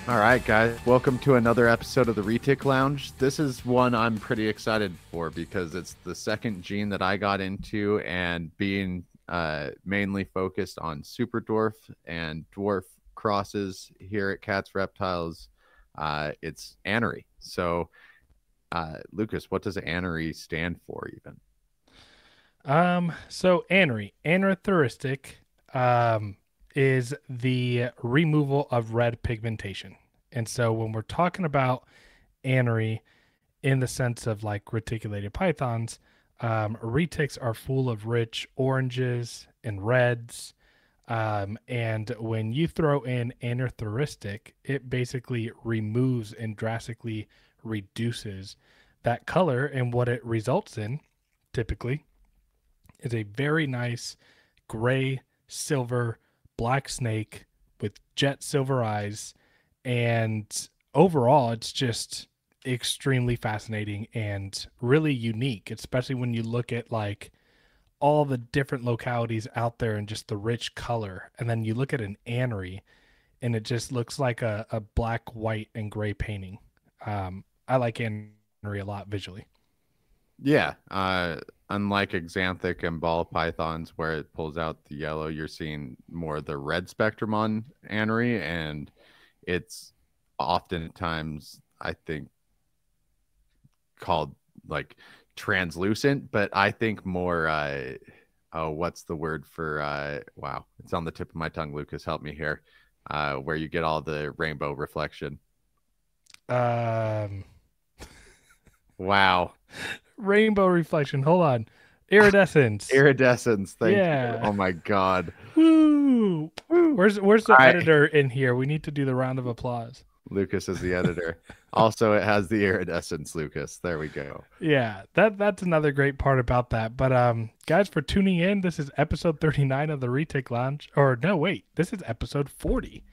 All right, guys, welcome to another episode of the Retic Lounge. This is one I'm pretty excited for because it's the second gene that I got into, and being mainly focused on super dwarf and dwarf crosses here at Katz Reptiles. It's Anery. So, Lucas, what does Anery stand for even? So Anerythristic, is the removal of red pigmentation. And so when we're talking about anery in the sense of like reticulated pythons, retics are full of rich oranges and reds. And when you throw in anerythristic, it basically removes and drastically reduces that color. And what it results in typically is a very nice gray, silver, black snake with jet silver eyes. And overall, it's just extremely fascinating and really unique, especially when you look at like all the different localities out there and just the rich color. And then you look at an anery and it just looks like a black, white, and gray painting. I like anery a lot visually. Yeah, unlike Xanthic and ball pythons, where it pulls out the yellow, you're seeing more of the red spectrum on Anery, and it's oftentimes, I think, called like translucent, but I think more, oh, what's the word for, wow, it's on the tip of my tongue, Lucas, help me here, where you get all the rainbow reflection. Um, Wow. Rainbow reflection. Hold on. Iridescence. Iridescence, thank you. Yeah. Oh my God. Woo. Woo. Where's All the right. editor in here? We need to do the round of applause. Lucas is the editor. Also, it has the iridescence, Lucas. There we go. Yeah, that's another great part about that. But guys, for tuning in, this is episode 39 of the Retic Lounge. Or no, wait, this is episode 40.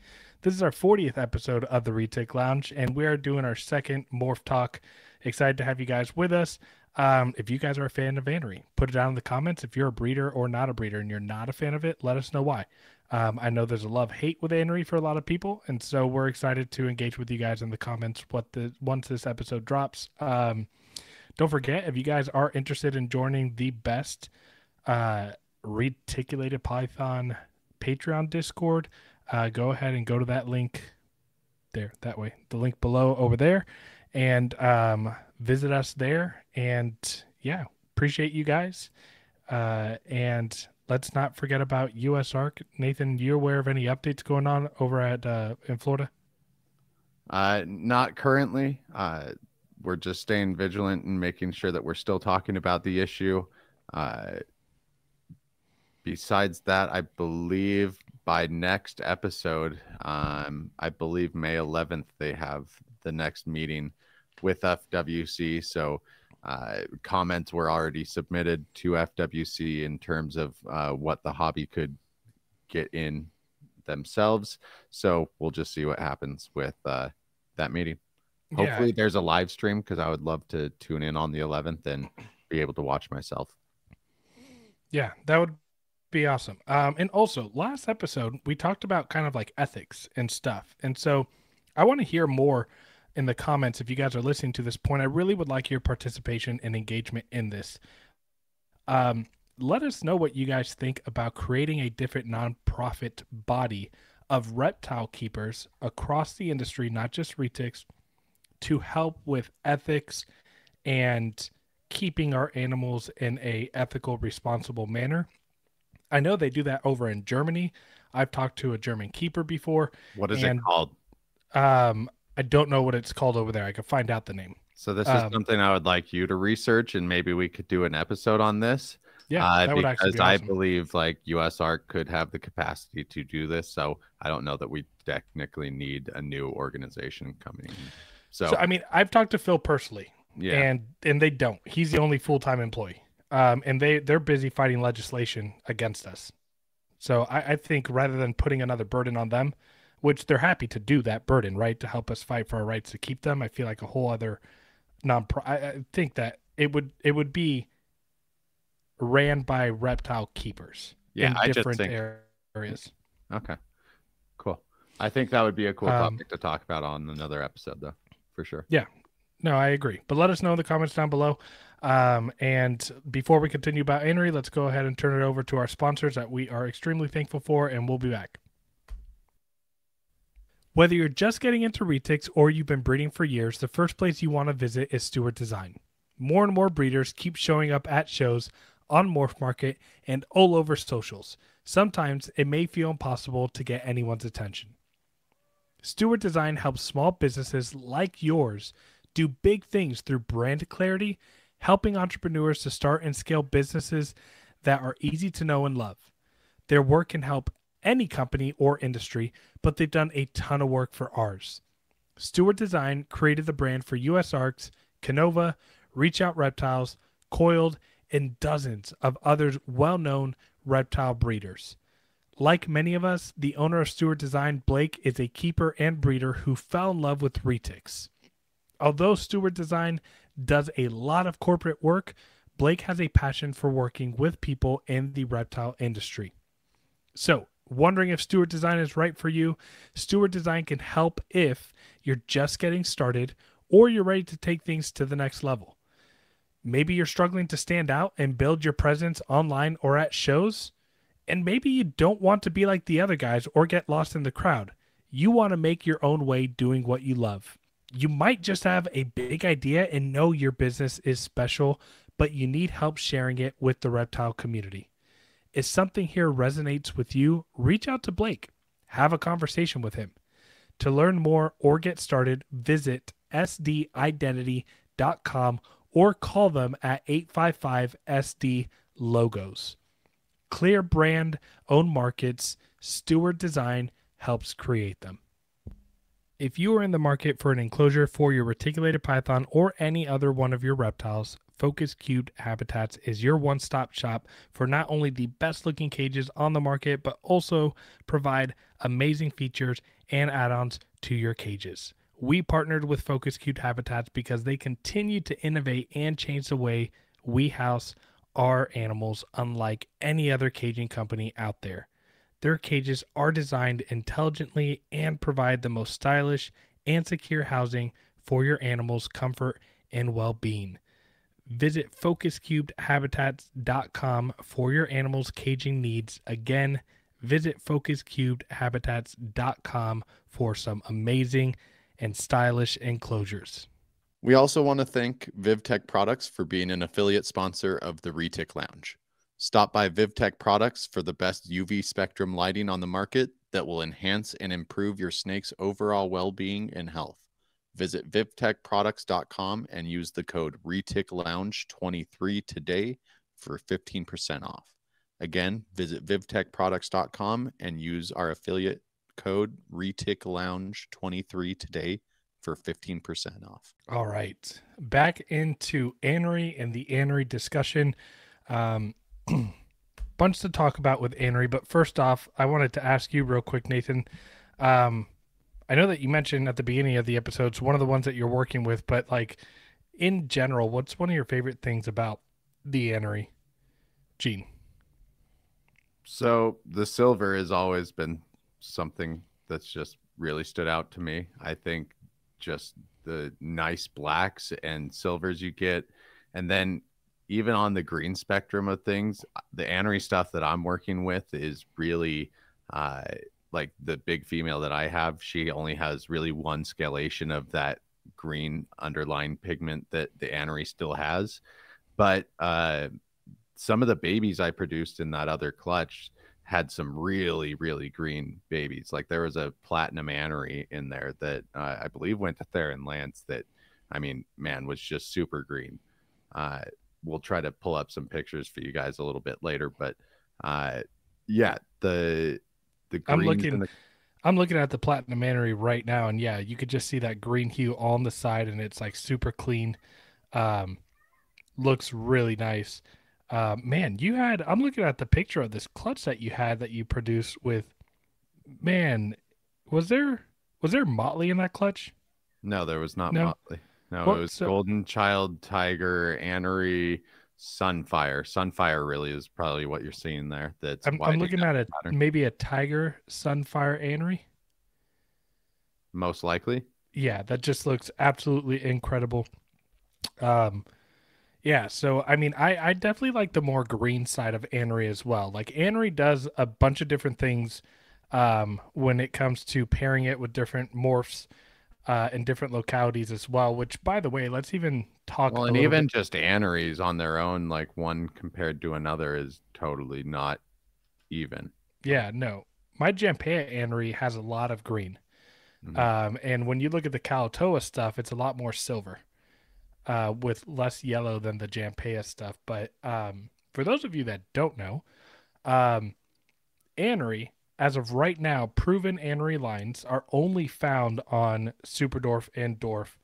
This is our 40th episode of the Retic Lounge, and we are doing our second MorphTalk. Excited to have you guys with us. If you guys are a fan of Anery, put it down in the comments. If you're a breeder or not a breeder and you're not a fan of it, let us know why. I know there's a love-hate with Anery for a lot of people, and so we're excited to engage with you guys in the comments once this episode drops. Don't forget, if you guys are interested in joining the best reticulated python Patreon Discord, go ahead and go to that link there, that way, the link below over there, and visit us there. And yeah, appreciate you guys. And let's not forget about USARK. Nathan, you aware of any updates going on over at in Florida? Not currently. We're just staying vigilant and making sure that we're still talking about the issue. Uh, Besides that, I believe by next episode, I believe May 11th, they have the next meeting with FWC. So comments were already submitted to FWC in terms of what the hobby could get in themselves. So we'll just see what happens with that meeting. Yeah, Hopefully there's a live stream because I would love to tune in on the 11th and be able to watch myself. yeah, that would be awesome. And also, last episode we talked about kind of like ethics and stuff, and so I want to hear more in the comments. If you guys are listening to this point, I really would like your participation and engagement in this. Let us know what you guys think about creating a different nonprofit body of reptile keepers across the industry, not just retics, to help with ethics and keeping our animals in a ethical, responsible manner. I know they do that over in Germany. I've talked to a German keeper before, What is it and called? I don't know what it's called over there. I could find out the name. So this is Um, something I would like you to research, and maybe we could do an episode on this. yeah, that would actually Because be I awesome. believe like USARK could have the capacity to do this. So I don't know that we technically need a new organization coming in. So So I mean, I've talked to Phil personally, yeah, and they don't. He's the only full time employee, and they're busy fighting legislation against us. So I think rather than putting another burden on them, which they're happy to do that burden, right, to help us fight for our rights to keep them, I feel like a whole other non. I think that it would be ran by reptile keepers yeah, in I just different think areas. okay, cool. I think that would be a cool topic to talk about on another episode, though, for sure. Yeah, no, I agree. But let us know in the comments down below. And before we continue about Anery, let's go ahead and turn it over to our sponsors that we are extremely thankful for, and we'll be back. Whether you're just getting into retics or you've been breeding for years, the first place you want to visit is Steward Design. More and more breeders keep showing up at shows, on Morph Market, and all over socials. Sometimes it may feel impossible to get anyone's attention. Steward Design helps small businesses like yours do big things through brand clarity, helping entrepreneurs to start and scale businesses that are easy to know and love. Their work can help any company or industry, but they've done a ton of work for ours. Steward Design created the brand for USARKs, Canova, Reach Out Reptiles, Coiled, and dozens of other well-known reptile breeders. Like many of us, the owner of Steward Design, Blake, is a keeper and breeder who fell in love with retics. Although Steward Design does a lot of corporate work, Blake has a passion for working with people in the reptile industry. So, wondering if Steward Design is right for you? Steward Design can help if you're just getting started or you're ready to take things to the next level. Maybe you're struggling to stand out and build your presence online or at shows. And maybe you don't want to be like the other guys or get lost in the crowd. You want to make your own way doing what you love. You might just have a big idea and know your business is special, but you need help sharing it with the reptile community. If something here resonates with you, reach out to Blake. Have a conversation with him. To learn more or get started, visit sdidentity.com or call them at 855-SD-LOGOS. Clear brand, own markets, Steward Design helps create them. If you are in the market for an enclosure for your reticulated python or any other one of your reptiles, Focus Cubed Habitats is your one-stop shop for not only the best looking cages on the market, but also provide amazing features and add-ons to your cages. We partnered with Focus Cubed Habitats because they continue to innovate and change the way we house our animals unlike any other caging company out there. Their cages are designed intelligently and provide the most stylish and secure housing for your animals' comfort and well-being. Visit focuscubedhabitats.com for your animals' caging needs. Again, visit focuscubedhabitats.com for some amazing and stylish enclosures. We also want to thank VivTech Products for being an affiliate sponsor of the Retic Lounge. Stop by VivTech Products for the best UV spectrum lighting on the market that will enhance and improve your snake's overall well-being and health. Visit VivTechProducts.com and use the code ReticLounge23 today for 15% off. Again, visit VivTechProducts.com and use our affiliate code ReticLounge23 today for 15% off. All right, back into Anery and the Anery discussion. Bunch to talk about with Anery, but first off, I wanted to ask you real quick, Nathan. I know that you mentioned at the beginning of the episodes one of the ones that you're working with, but like in general, what's one of your favorite things about the Anery, Gene? So the silver has always been something that's just really stood out to me. I think just the nice blacks and silvers you get, and then even on the green spectrum of things, the Anery stuff that I'm working with is really like the big female that I have. She only has really one scalation of that green underlying pigment that the Anery still has. But some of the babies I produced in that other clutch had some really, really green babies. Like there was a platinum Anery in there that I believe went to Theron Lance that, I mean, man, was just super green. We'll try to pull up some pictures for you guys a little bit later, but yeah, the green. I'm looking at the platinum Anery right now, and yeah, you could just see that green hue on the side, and it's like super clean. Looks really nice. Man, I'm looking at the picture of this clutch that you had that you produced with, man, was there Motley in that clutch? No, there was not No? Motley. No, it was Golden Child, Tiger, Anery, Sunfire. Sunfire really is probably what you're seeing there. I'm looking at maybe a Tiger Sunfire Anery. most likely. Yeah, that just looks absolutely incredible. Um, yeah, so I mean, I definitely like the more green side of Anery as well. Like Anery does a bunch of different things when it comes to pairing it with different morphs in different localities as well. Which, by the way, let's even talk Well, a and little bit. even just aneries on their own, like one compared to another, is totally not even. Yeah, no, my Jampea Anery has a lot of green, Mhm. and when you look at the Kalatoa stuff, it's a lot more silver. With less yellow than the Jampea stuff. But for those of you that don't know, um, Anery, as of right now, proven Anery lines are only found on Superdorf and Dorf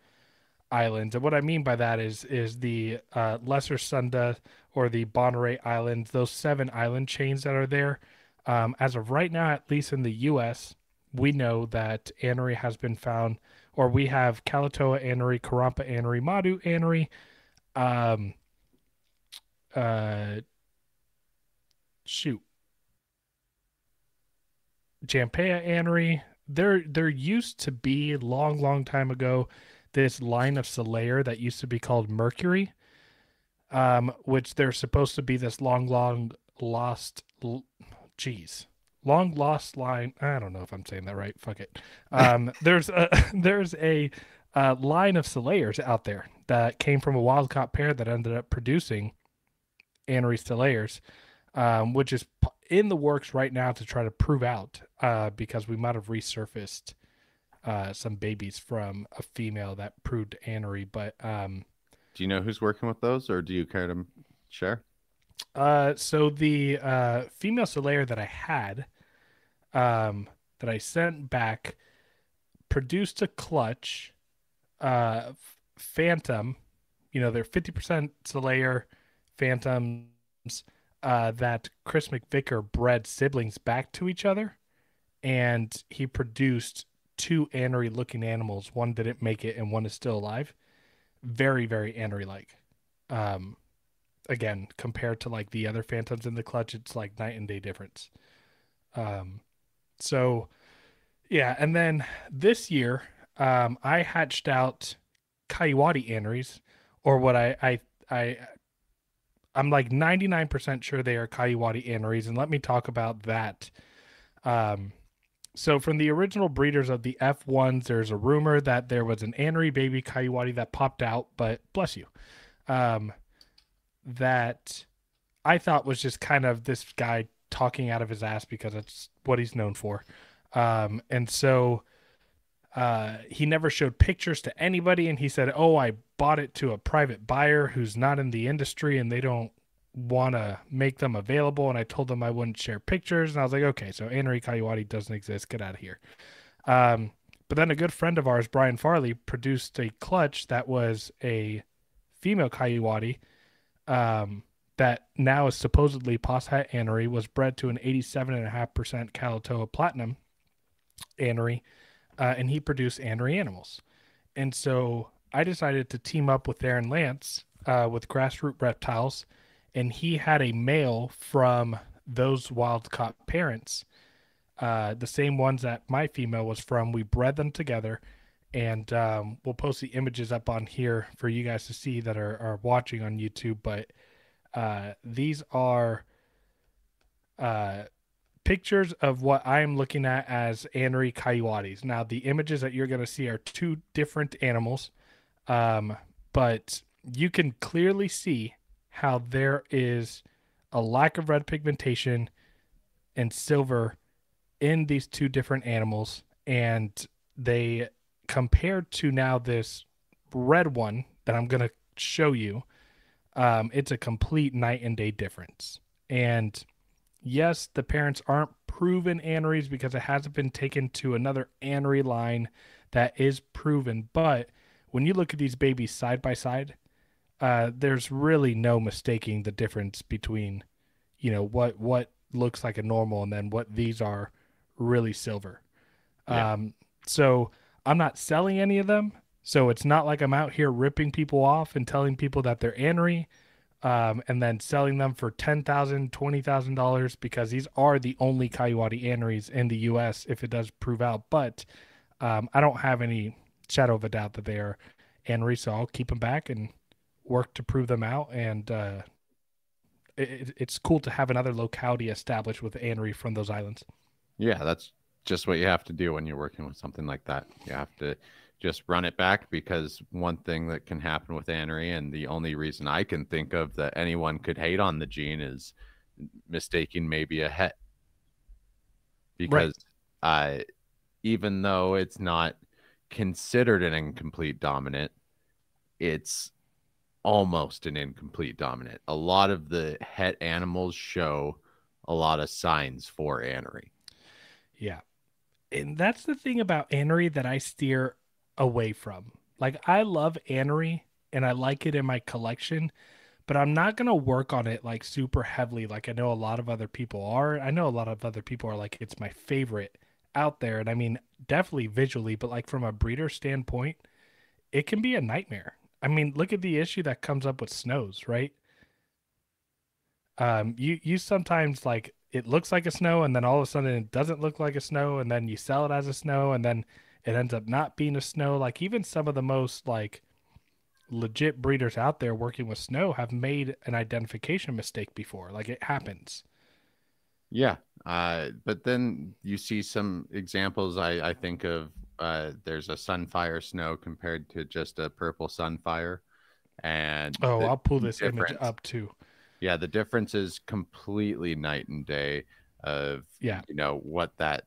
islands. And what I mean by that is the Lesser Sunda or the Bonaire Islands, those 7 island chains that are there. As of right now, at least in the U.S., we know that Anery has been found, or we have Kalatoa Anery, Karampa Anery, Madu Anery, um, uh, shoot, Jampea Anery. There used to be long time ago this line of Solaire that used to be called Mercury, which they're supposed to be this long lost, geez, long lost line. I don't know if I'm saying that right. Fuck it. There's a there's a line of Solaires out there that came from a wild caught pair that ended up producing Anery Solaires, which is in the works right now to try to prove out because we might have resurfaced some babies from a female that proved Anery. But Do you know who's working with those, or do you care to share? so the female Solaire that I had, that I sent back, produced a clutch phantom. You know, they're 50% Solaire phantoms that Chris McVicker bred siblings back to each other, and he produced 2 Anery looking animals. One didn't make it, and one is still alive. Very Anery like. Um, Again, compared to like the other phantoms in the clutch, it's like night and day difference. Um, so yeah, and then this year, I hatched out Coyote Anerys, or what I'm like 99% sure they are Coyote Anerys, and let me talk about that. Um, so from the original breeders of the F1s, there's a rumor that there was an Anery baby Coyote that popped out, but bless you. Um, that I thought was just kind of this guy talking out of his ass because it's what he's known for. And so he never showed pictures to anybody, and he said, "Oh, I bought it to a private buyer who's not in the industry, and they don't want to make them available." And I told them I wouldn't share pictures, and I was like, "Okay, so Anery Coyote doesn't exist. Get out of here." Um, but then a good friend of ours, Brian Farley, produced a clutch that was a female Coyote that now is supposedly Poshat Anery, was bred to an 87.5% Kalatoa Platinum Anery, and he produced Anery animals. And so I decided to team up with Aaron Lance with Grassroot Reptiles, and he had a male from those wild caught parents, the same ones that my female was from. We bred them together, and we'll post the images up on here for you guys to see that are watching on YouTube. But these are pictures of what I'm looking at as Anery Coyotes. Now, the images that you're going to see are 2 different animals, but you can clearly see how there is a lack of red pigmentation and silver in these 2 different animals, and they compared to now this red one that I'm going to show you, it's a complete night and day difference. And yes, the parents aren't proven Anerys because it hasn't been taken to another Anery line that is proven. But when you look at these babies side by side, there's really no mistaking the difference between, you know, what looks like a normal and then what these are really silver. Yeah. So I'm not selling any of them. So it's not like I'm out here ripping people off and telling people that they're Anery, and then selling them for $10,000, $20,000, because these are the only Coyote Anerys in the U.S. if it does prove out. But I don't have any shadow of a doubt that they are Anery, so I'll keep them back and work to prove them out. And it's cool to have another locality established with Anery from those islands. Yeah, that's just what you have to do when you're working with something like that. You have to just run it back, because one thing that can happen with Anery, and the only reason I can think of that anyone could hate on the gene, is mistaking maybe a het. Right. Because even though it's not considered an incomplete dominant, it's almost an incomplete dominant. A lot of the het animals show a lot of signs for Anery. Yeah. And that's the thing about Anery that I steer away from. Like, I love Anery and I like it in my collection, but I'm not going to work on it like super heavily like I know a lot of other people are. I know a lot of other people are like, it's my favorite out there. And I mean, definitely visually, but like from a breeder standpoint, it can be a nightmare. I mean, look at the issue that comes up with snows, right? You sometimes like it looks like a snow and then all of a sudden it doesn't look like a snow and then you sell it as a snow and then it ends up not being a snow. Like even some of the most like legit breeders out there working with snow have made an identification mistake before. Like it happens. Yeah. But then you see some examples. I think of, there's a sunfire snow compared to just a purple sunfire. And Oh, the I'll pull this image difference, up too. yeah, the difference is completely night and day of, Yeah. what that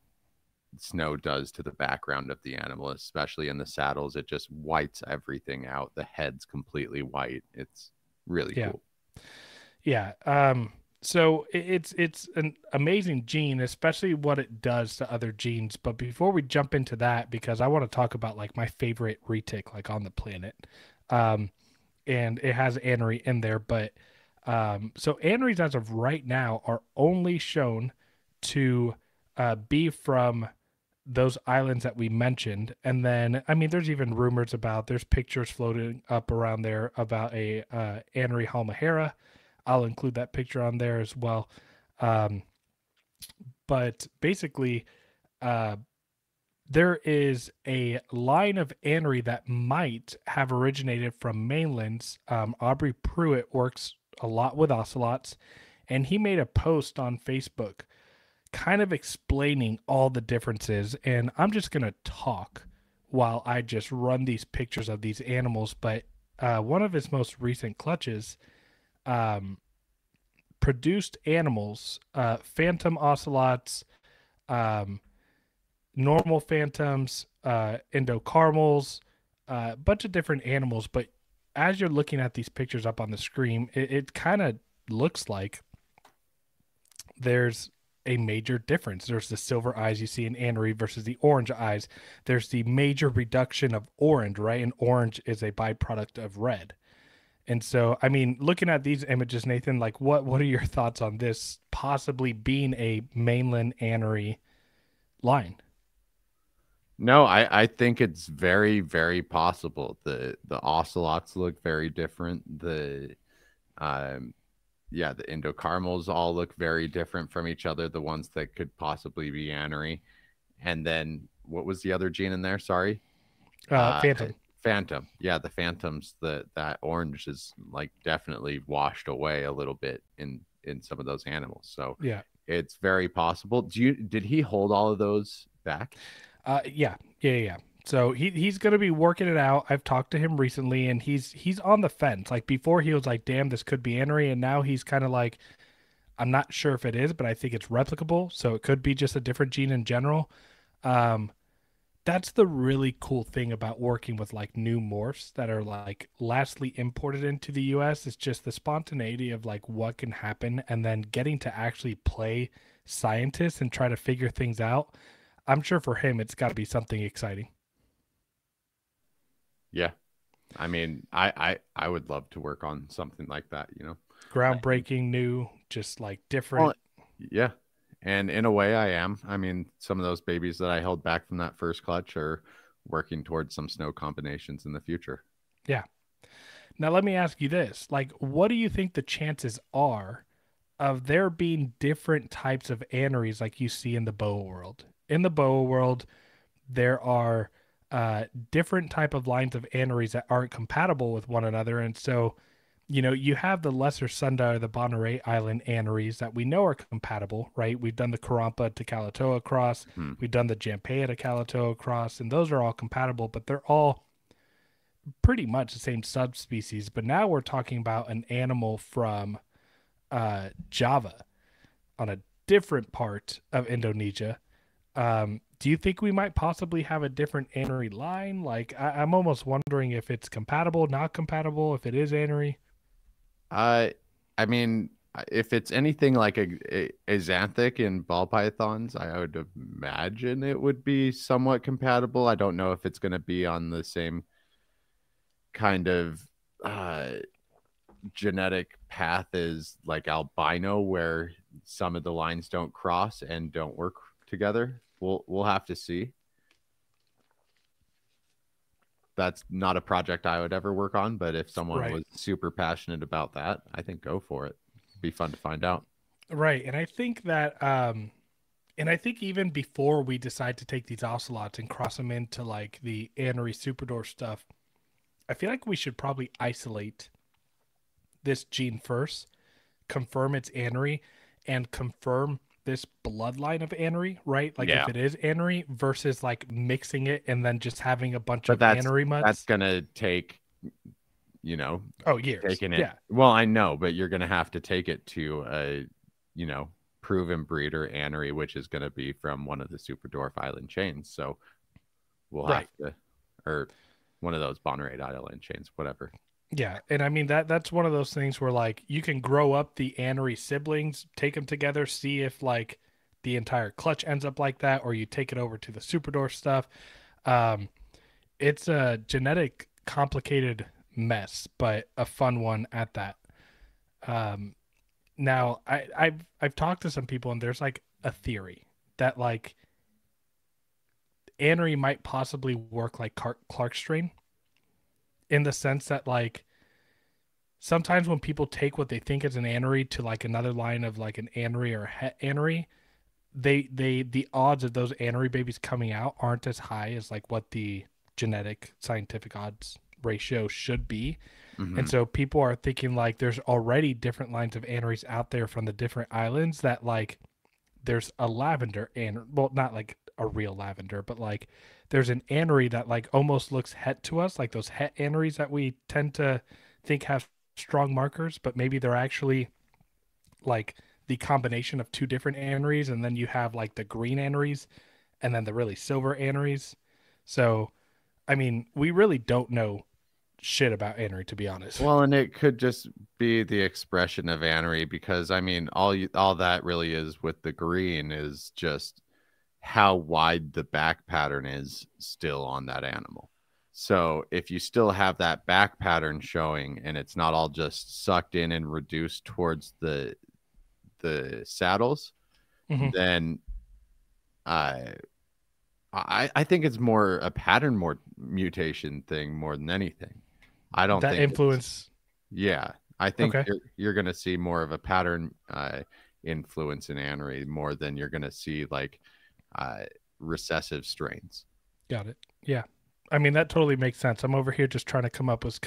snow does to the background of the animal, especially in the saddles. It just whites everything out. The head's completely white. It's really Yeah. cool. Yeah. So it's an amazing gene, especially what it does to other genes. But before we jump into that, because I want to talk about like my favorite retic like on the planet, um, and it has Anery in there. But so Anerys as of right now are only shown to be from those islands that we mentioned. And then I mean, there's even rumors about there's pictures floating up around there about a Anery Halmahera. I'll include that picture on there as well. Um, but basically, uh, there is a line of Anery that might have originated from mainlands. Aubrey Pruitt works a lot with ocelots, and he made a post on Facebook kind of explaining all the differences. And I'm just going to talk while I just run these pictures of these animals. But one of his most recent clutches um, produced animals, phantom ocelots, um, normal phantoms, endocarmals, a bunch of different animals. But as you're looking at these pictures up on the screen, it kind of looks like there's a major difference. There's the silver eyes you see in Anery versus the orange eyes. There's the major reduction of orange, right? And orange is a byproduct of red. And so, I mean, looking at these images, Nathan, like what are your thoughts on this possibly being a mainland Anery line? No, I think it's very, very possible. The ocelots look very different. Um yeah, the endocarmals all look very different from each other, the ones that could possibly be Anery. And then what was the other gene in there? Sorry. Uh Phantom. Phantom. Yeah, the phantoms, that orange is like definitely washed away a little bit in some of those animals. So Yeah. it's very possible. Did he hold all of those back? Yeah. So he's gonna be working it out. I've talked to him recently, and he's on the fence. Like before, he was like, "Damn, this could be Anery," and now he's kind of like, "I'm not sure if it is, but I think it's replicable. So it could be just a different gene in general." Um, that's the really cool thing about working with like new morphs that are like lastly imported into the US. It's just the spontaneity of like what can happen and then getting to actually play scientists and try to figure things out. I'm sure for him it's got to be something exciting. Yeah. I mean, I would love to work on something like that. Groundbreaking, new, just like Well, different. yeah. And in a way I am. I mean, some of those babies that I held back from that first clutch are working towards some snow combinations in the future. Yeah. Now let me ask you this. Like what do you think the chances are of there being different types of aneries like you see in the boa world? In the boa world, there are different type of lines of aneries that aren't compatible with one another. And so, you have the lesser sundial, the Bagnara Island aneries that we know are compatible, right? We've done the Karampa to Kalatoa cross. Hmm. We've done the Jampea to Kalatoa cross, and those are all compatible, but they're all pretty much the same subspecies. But now we're talking about an animal from Java on a different part of Indonesia. Do you think we might possibly have a different anery line? Like, I'm almost wondering if it's compatible, not compatible, if it is anery. I mean, if it's anything like a xanthic in ball pythons, I would imagine it would be somewhat compatible. I don't know if it's going to be on the same kind of genetic path as like albino, where some of the lines don't cross and don't work together. We'll have to see. That's not a project I would ever work on, but if someone Right. was super passionate about that, I think go for it. Be fun to find out. Right. And I think that, and I think even before we decide to take these ocelots and cross them into like the Anery Superdor stuff, I feel like we should probably isolate this gene first, confirm it's Anery, and confirm this bloodline of Anery, right? Like Yeah, if it is Anery versus like mixing it and then just having a bunch but of Anery that's mutts. gonna take, you know, Oh, years. taking it. Yeah. Well, I know, but you're gonna have to take it to a, proven breeder Anery, which is gonna be from one of the Super Dwarf Island chains. So we'll have Right. to, or one of those Bonnerate Island chains, whatever. Yeah, and I mean that's one of those things where like you can grow up the Anery siblings, take them together, see if like the entire clutch ends up like that, or you take it over to the Superdor stuff. Um, it's a genetic complicated mess, but a fun one at that. Um, now I've talked to some people, and there's like a theory that like Anery might possibly work like Clark strain in the sense that like sometimes when people take what they think is an anery to like another line of like an anery or a het anery, the odds of those anery babies coming out aren't as high as like what the genetic scientific odds ratio should be. And Mm-hmm. so people are thinking like there's already different lines of aneries out there from the different islands that like there's a lavender and well not like a real lavender but like there's an anery that like almost looks het to us like those het aneries that we tend to think have strong markers but maybe they're actually like the combination of two different aneries and then you have like the green aneries and then the really silver aneries. So I mean we really don't know shit about anery to be honest. Well, and it could just be the expression of Anery because I mean, all that really is with the green is just how wide the back pattern is still on that animal. So if you still have that back pattern showing and it's not all just sucked in and reduced towards the saddles, Mm-hmm. then I I think it's more a pattern more mutation thing more than anything. I don't That think it's influence. yeah. I think Okay. you're gonna see more of a pattern influence in Anery more than you're gonna see like uh, recessive strains. Got it. Yeah. I mean, that totally makes sense. I'm over here just trying to come up with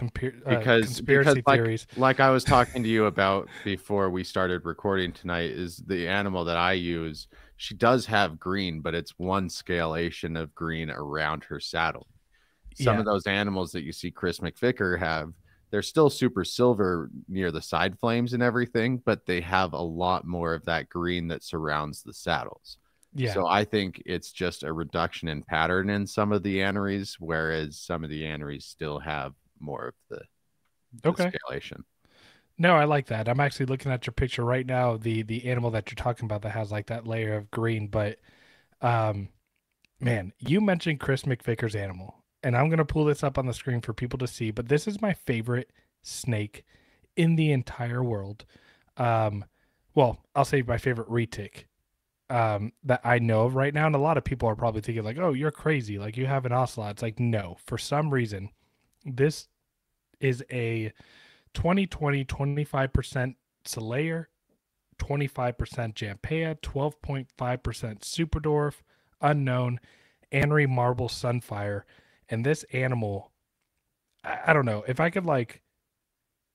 Because conspiracy theories. like I was talking to you about before we started recording tonight is the animal that I use. She does have green, but it's one scalation of green around her saddle. Some Yeah. of those animals that you see Chris McVicker have, they're still super silver near the side flames and everything, but they have a lot more of that green that surrounds the saddles. Yeah. So I think it's just a reduction in pattern in some of the aneries, whereas some of the aneries still have more of the Okay. scalation. No, I like that. I'm actually looking at your picture right now, the animal that you're talking about that has like that layer of green, but um man, you mentioned Chris McVicker's animal, and I'm gonna pull this up on the screen for people to see, but this is my favorite snake in the entire world. Um well, I'll say my favorite retic that I know of right now. And a lot of people are probably thinking, like, oh, you're crazy. Like, you have an ocelot. It's like, no, for some reason, this is a 2020 25% Solayer, 25% Jampea, 12.5% Superdorf, unknown, Anery Marble Sunfire, and this animal, I don't know if I could like,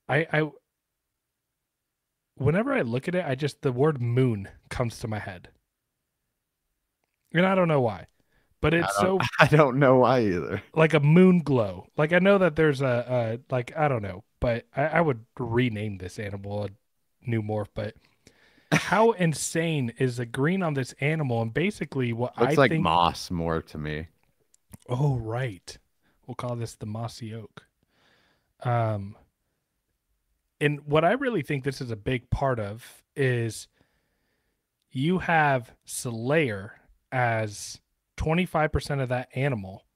I whenever I look at it, I just the word moon comes to my head, and I don't know why, but it's so I don't know why either. like a moon glow. Like I know that there's a like I don't know, but I would rename this animal a new morph. But how insane is the green on this animal? And basically, what I Looks like think. moss more to me. Oh right, we'll call this the mossy oak. Um, and what I really think this is a big part of is you have Slayer as 25% of that animal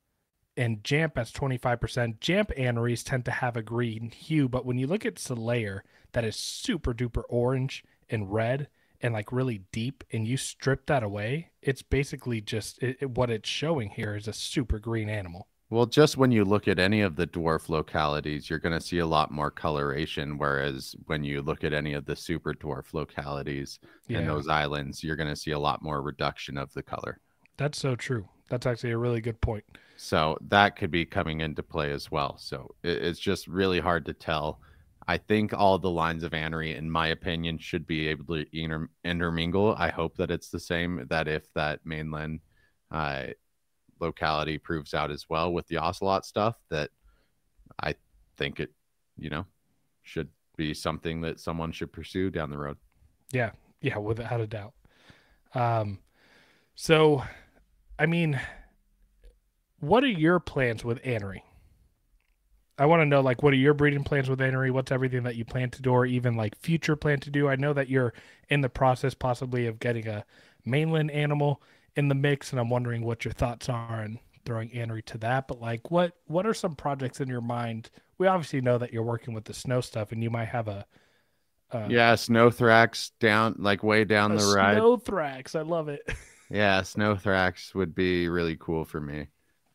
and Jamp as 25%. Jamp aneries tend to have a green hue, but when you look at Slayer, that is super duper orange and red and like really deep, and you strip that away, it's basically just what it's showing here is a super green animal. Well, just when you look at any of the dwarf localities, you're going to see a lot more coloration. Whereas when you look at any of the super dwarf localities and those islands, you're going to see a lot more reduction of the color. That's so true. That's actually a really good point. So that could be coming into play as well. So it's just really hard to tell. I think all the lines of Anery, in my opinion, should be able to intermingle. I hope that it's the same, that if that mainland locality proves out as well with the ocelot stuff, that I think it, should be something that someone should pursue down the road. Yeah, without a doubt. So, I mean, what are your plans with Anery? I want to know, like, what are your breeding plans with Anery? What's everything that you plan to do, or even like future plan to do? I know that you're in the process possibly of getting a mainland animal in the mix, and I'm wondering what your thoughts are on throwing Anery to that. But like, what are some projects in your mind? We obviously know that you're working with the snow stuff, and you might have a Snowthrax down, like way down the ride. Snowthrax, I love it. Yeah, Snowthrax would be really cool for me.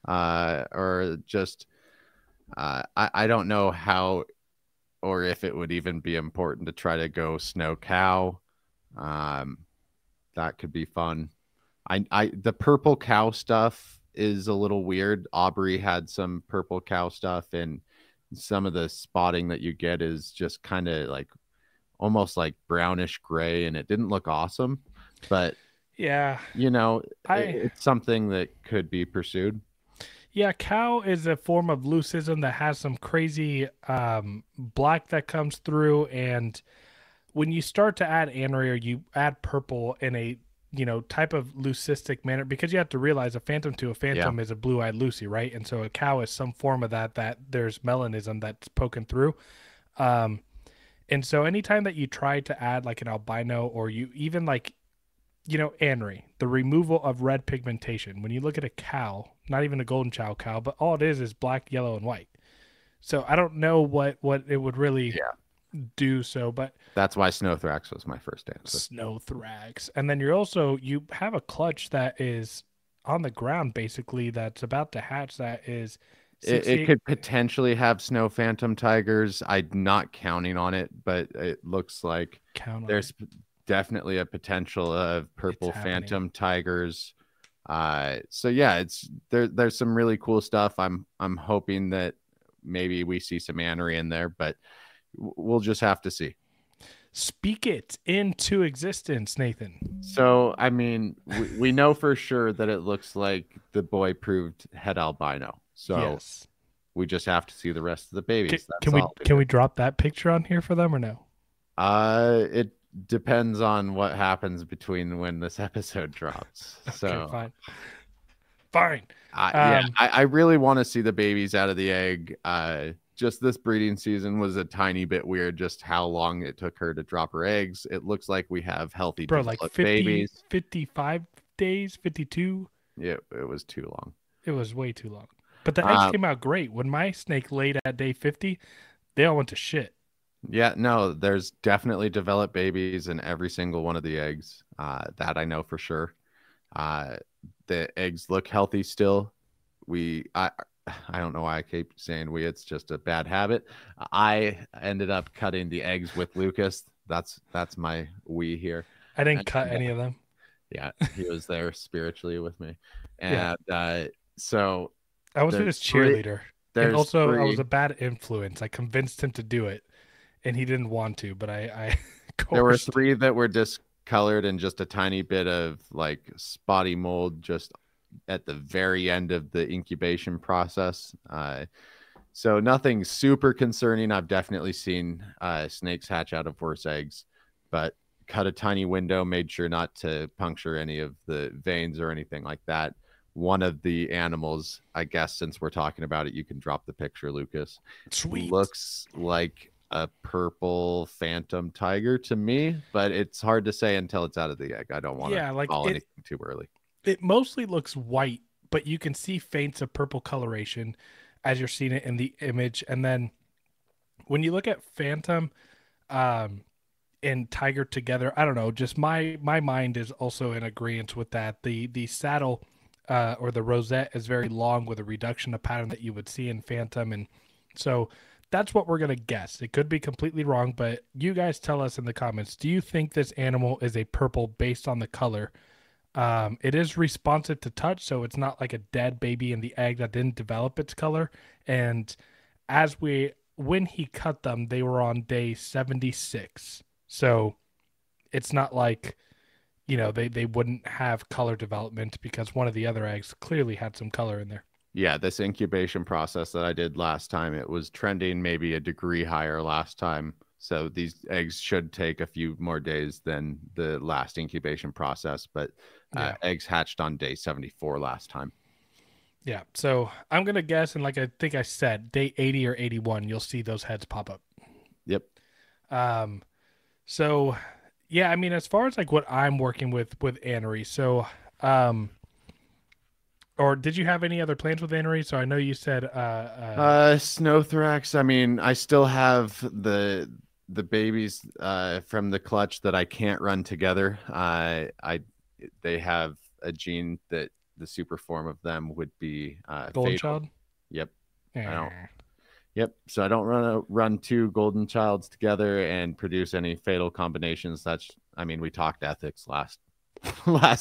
Or just I don't know how or if it would even be important to try to go snow cow. That could be fun. The purple cow stuff is a little weird. Aubrey had some purple cow stuff, and some of the spotting that you get is just kind of like almost like brownish gray, and it didn't look awesome, but yeah, it's something that could be pursued. Yeah, cow is a form of leucism that has some crazy black that comes through, and when you start to add Anery or you add purple in a type of leucistic manner, because you have to realize a phantom to a phantom is a blue-eyed Lucy, right? And so a cow is some form of that there's melanism that's poking through. And so anytime that you try to add like an albino, or you even like Anery, the removal of red pigmentation. When you look at a cow, not even a golden chow cow, but all it is black, yellow, and white. So I don't know what it would really do. So, but that's why Snowthrax was my first answer. Snowthrax, and then you have a clutch that is on the ground, basically, that's about to hatch. That is. It could potentially have snow phantom tigers. I'm not counting on it, but it looks like there's definitely a potential of purple phantom tigers. So yeah, there's some really cool stuff. I'm hoping that maybe we see some Anery in there, but we'll just have to see. Speak it into existence, Nathan. So I mean, we know for sure that it looks like the boy proved head albino. So we just have to see the rest of the babies. Can we drop that picture on here for them or no? It depends on what happens between when this episode drops. So okay, fine. I really want to see the babies out of the egg. Just this breeding season was a tiny bit weird, just how long it took her to drop her eggs. It looks like we have healthy like 50, babies. 55 days, 52. Yeah, it was too long. It was way too long. But the eggs came out great. When my snake laid at day 50, they all went to shit. Yeah, no, there's definitely developed babies in every single one of the eggs. That I know for sure. The eggs look healthy still. I don't know why I keep saying we. It's just a bad habit. I ended up cutting the eggs with Lucas. That's my we here. I didn't cut any of them. Yeah, he was there spiritually with me. Yeah. And so I was there's his three. cheerleader. And There's also I was a three. bad influence. I convinced him to do it and he didn't want to, but I There were coerced him. three that were discolored and just a tiny bit of like spotty mold just at the very end of the incubation process. So nothing super concerning. I've definitely seen snakes hatch out of worse eggs, but cut a tiny window, made sure not to puncture any of the veins or anything like that. One of the animals, I guess, since we're talking about it, you can drop the picture, Lucas. Sweet. Looks like a purple phantom tiger to me, but it's hard to say until it's out of the egg. I don't want to Yeah, like call anything too early. it mostly looks white, but you can see feints of purple coloration as you're seeing it in the image. And then when you look at Phantom um, and Tiger together, I don't know, just my mind is also in agreement with that. The saddle or the rosette is very long with a reduction of pattern that you would see in Phantom, and so that's what we're gonna guess. It could be completely wrong, but you guys tell us in the comments. Do you think this animal is a purple based on the color? It is responsive to touch, so it's not like a dead baby in the egg that didn't develop its color. And when he cut them, they were on day 76. So it's not like, they wouldn't have color development because one of the other eggs clearly had some color in there. Yeah, this incubation process that I did last time, it was trending maybe a degree higher last time. So these eggs should take a few more days than the last incubation process, but Yeah. eggs hatched on day 74 last time. Yeah. So I'm going to guess, and like I think I said, day 80 or 81, you'll see those heads pop up. Yep. Um, so yeah, I mean, as far as like what I'm working with Anery, so or did you have any other plans with Anery? So I know you said Snowthrax. I mean, I still have the babies from the clutch that I can't run together. They have a gene that the super form of them would be Golden fatal. Child. Yep. I don't. Eh. Yep. So I don't run two golden childs together and produce any fatal combinations. I mean, we talked ethics last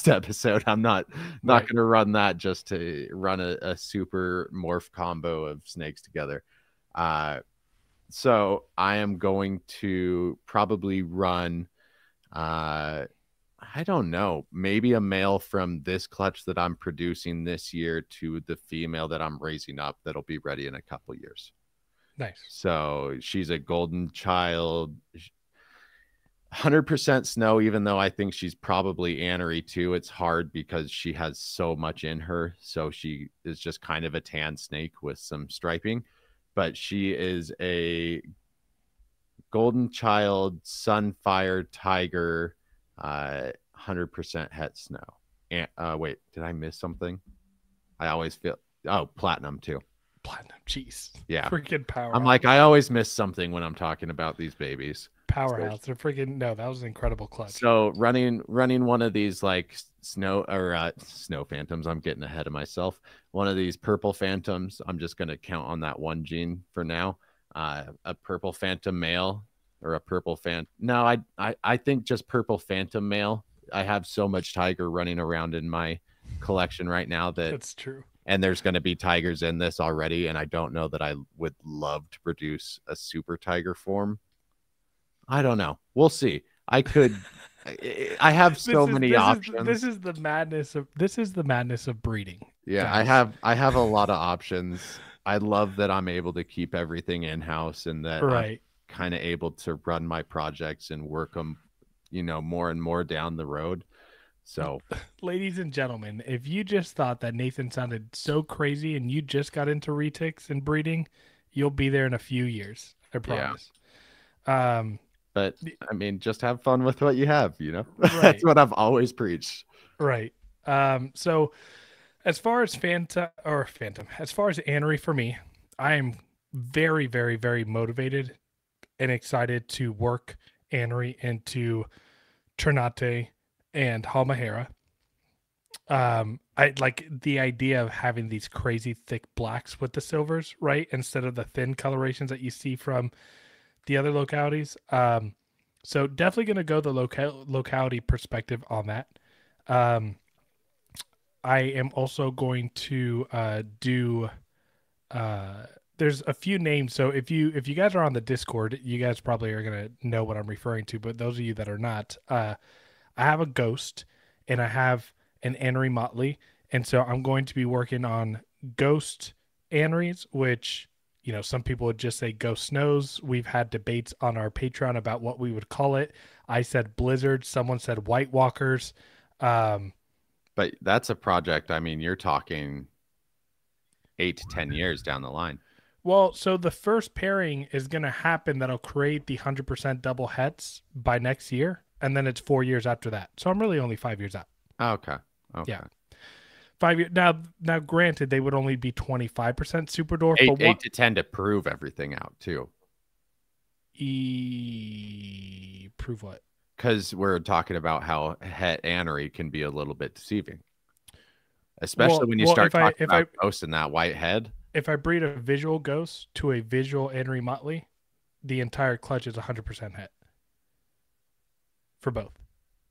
episode. I'm not Right. going to run that just to run a super morph combo of snakes together. So I am going to probably run I don't know, maybe a male from this clutch that I'm producing this year to the female that I'm raising up that'll be ready in a couple years. Nice. So she's a golden child, 100% snow, even though I think she's probably Anery too. It's hard because she has so much in her. So she is just kind of a tan snake with some striping, but she is a golden child, sunfire tiger, 100% het snow. And wait, did I miss something? I always feel platinum too. Platinum. Jeez. Yeah. Freaking power. I'm like, I always miss something when I'm talking about these babies. Powerhouse. They're freaking no, that was an incredible clutch. So running one of these like snow phantoms, I'm getting ahead of myself. One of these purple phantoms, I'm just gonna count on that one gene for now. A purple phantom male or a purple phantom. No, I think just purple phantom male. I have so much tiger running around in my collection right now that's true. And there's going to be tigers in this already, and I don't know that I would love to produce a super tiger form. I don't know. We'll see. I could. I have so many options. This is the madness of breeding. Yeah, guys. I have a lot of options. I love that I'm able to keep everything in house and that I'm kind of able to run my projects and work them, more and more down the road. So, ladies and gentlemen, if you just thought that Nathan sounded so crazy and you just got into retics and breeding, you'll be there in a few years. I promise. Yeah. But I mean, just have fun with what you have, Right. That's what I've always preached. Right. So as far as Phantom, as far as Anery for me, I am very, very, very motivated and excited to work Anery into Ternate and Halmahera. I like the idea of having these crazy thick blacks with the silvers, right? Instead of the thin colorations that you see from the other localities. So definitely going to go the locality perspective on that. I am also going to do there's a few names. So if you guys are on the Discord, you guys probably are gonna know what I'm referring to. But those of you that are not, I have a ghost and I have an Anery Motley, and so I'm going to be working on ghost Anerys, which some people would just say ghost snows. We've had debates on our Patreon about what we would call it. I said blizzards. Someone said White Walkers. Um, But that's a project. I mean, you're talking 8 to 10 years down the line. Well, so the first pairing is going to happen that'll create the 100% double hets by next year, and then it's 4 years after that. So I'm really only 5 years out. Okay. Okay. Yeah, 5 years now. Now, granted, they would only be 25% super dwarf, Eight, but eight to 10 to prove everything out too. Prove what? Because we're talking about how het anery can be a little bit deceiving, especially when you start talking about ghosts in that white head. If I breed a visual ghost to a visual Anery Motley, the entire clutch is 100% het for both.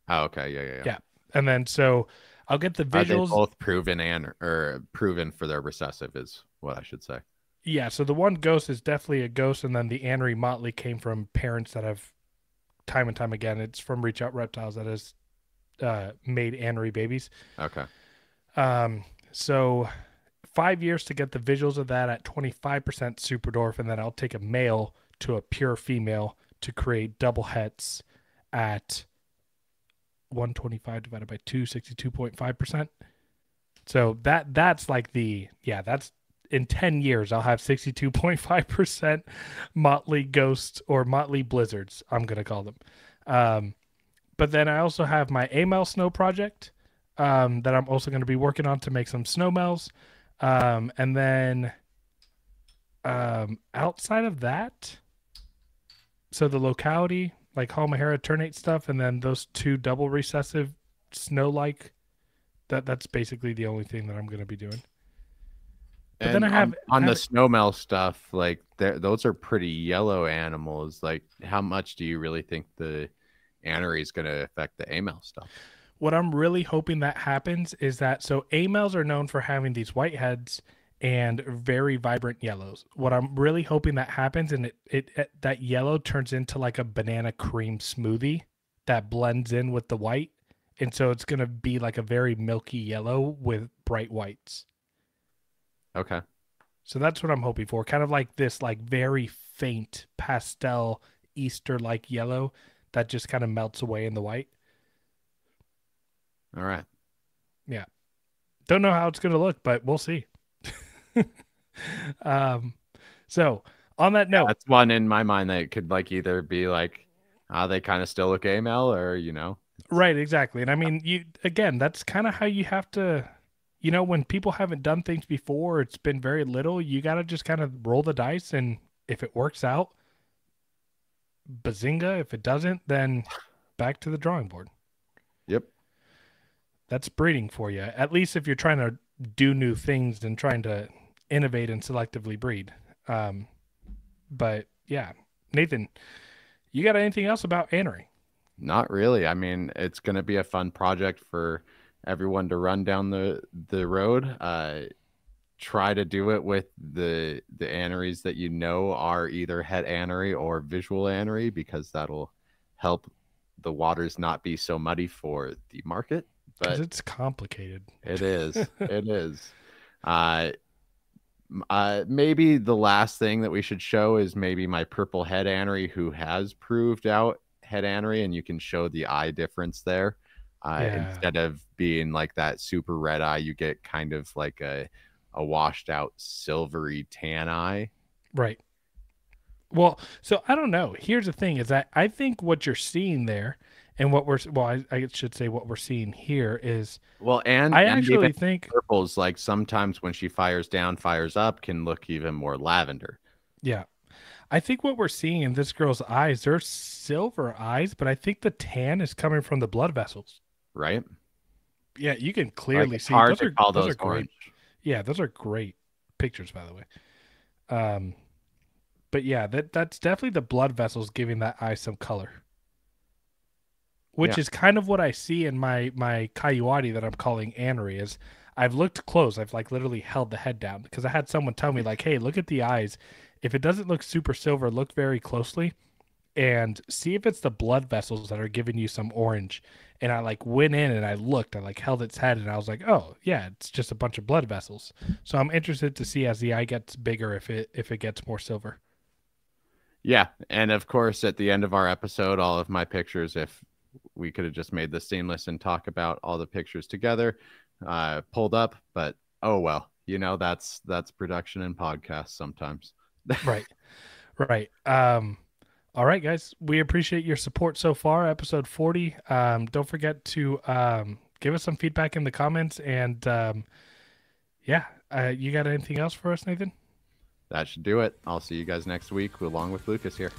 Oh, okay. Yeah. Yeah. And then so I'll get the visuals. Are they both proven or proven for their recessive is what I should say. Yeah. So the one ghost is definitely a ghost. And then the Anery Motley came from parents that have time and time again. It's from Reach Out Reptiles that has made Anery babies. Okay. So 5 years to get the visuals of that at 25% super dwarf, and then I'll take a male to a pure female to create double hets at 125 divided by 2, 62.5%. So that's like that's in 10 years I'll have 62.5% Motley Ghosts or Motley Blizzards, I'm gonna call them. But then I also have my AML snow project that I'm also going to be working on to make some snow mells. And then outside of that, so the locality, like Halmahera ternate stuff, and then those two double recessive snow-like, that's basically the only thing that I'm going to be doing. But and then I have on the snowmelt stuff, like those are pretty yellow animals. Like, how much do you really think the anery is going to affect the AML stuff? What I'm really hoping that happens is that, so AMLs are known for having these white heads and very vibrant yellows. What I'm really hoping that happens, and it that yellow turns into like a banana cream smoothie that blends in with the white, and so it's going to be like a very milky yellow with bright whites. Okay. So that's what I'm hoping for, kind of like this like very faint pastel Easter like yellow that just kind of melts away in the white. All right. Yeah. Don't know how it's going to look, but we'll see. So on that note, that's one in my mind that could like either be like, they kind of still look AML or, Right, exactly. And I mean, again, that's kind of how you have to, when people haven't done things before, it's been very little, you got to just kind of roll the dice. And if it works out, bazinga. If it doesn't, then back to the drawing board. Yep. That's breeding for you. At least if you're trying to do new things and trying to innovate and selectively breed. But yeah, Nathan, you got anything else about Anery? Not really. I mean, it's going to be a fun project for everyone to run down the road. Try to do it with the aneries that are either het anery or visual anery, because that'll help the waters not be so muddy for the market. But it's complicated. It is. It is. Maybe the last thing that we should show is maybe my purple het anery who has proved out het anery, and you can show the eye difference there. Instead of being like that super red eye, you get kind of like a washed out silvery tan eye. Right. Well, so I don't know. Here's the thing is that I think what you're seeing there and I should say what we're seeing here is, I actually think purples, like sometimes when she fires up, can look even more lavender. Yeah. I think what we're seeing in this girl's eyes, they're silver eyes, but I think the tan is coming from the blood vessels. Right? Yeah, you can clearly see. Hard to call those orange. Yeah, those are great pictures, by the way. But yeah, that's definitely the blood vessels giving that eye some color. which is kind of what I see in my Coyote that I'm calling Anery. Is I've looked close. I've like literally held the head down because I had someone tell me like, hey, look at the eyes. If it doesn't look super silver, look very closely and see if it's the blood vessels that are giving you some orange. And I like went in and I looked, I like held its head and I was like, oh yeah, it's just a bunch of blood vessels. So I'm interested to see as the eye gets bigger if it gets more silver. Yeah, and of course at the end of our episode, all of my pictures, if we could have just made this seamless and talk about all the pictures together, pulled up, but oh well, you know, that's production and podcast sometimes. Right. Right. All right, guys. We appreciate your support so far. Episode 40. Don't forget to give us some feedback in the comments. And yeah, you got anything else for us, Nathan? That should do it. I'll see you guys next week along with Lucas here.